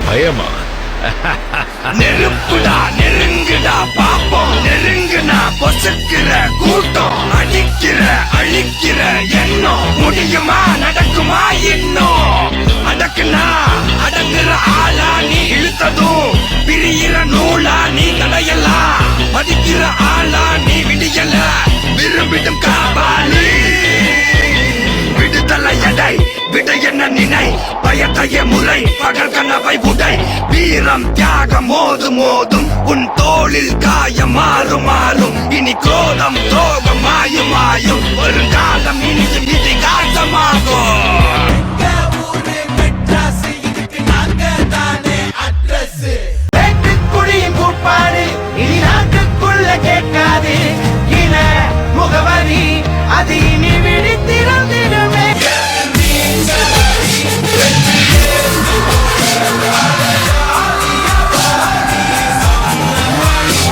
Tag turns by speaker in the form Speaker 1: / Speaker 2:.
Speaker 1: பயமா?
Speaker 2: நெருப்புடா நெருங்குடா பாப்போம், நெருங்குனா பொசுக்கிற கூட்டம், அடிக்கிற அழிக்கிற எண்ணம், முடியுமா நடக்குமா இன்னும்? அடக்குனா அடங்குற ஆளா நீ இழுத்ததும், பிரியிற நூலா நீ தடையலாம், மதிக்கிற ஆளா நீ விடியல, விரும்பிடும் காபாலி. விடுதலை எடை விட என்ன நினை, பயத்தைய முறை பகல் கனவை உடை, வீரம் தியாகம் மோதும் மோதும், உன் தோளில் காயம் மாறும் மாறும், இனி கோலம் துரோகம் மாயும் மாயும், வருங்காலம் இனியும்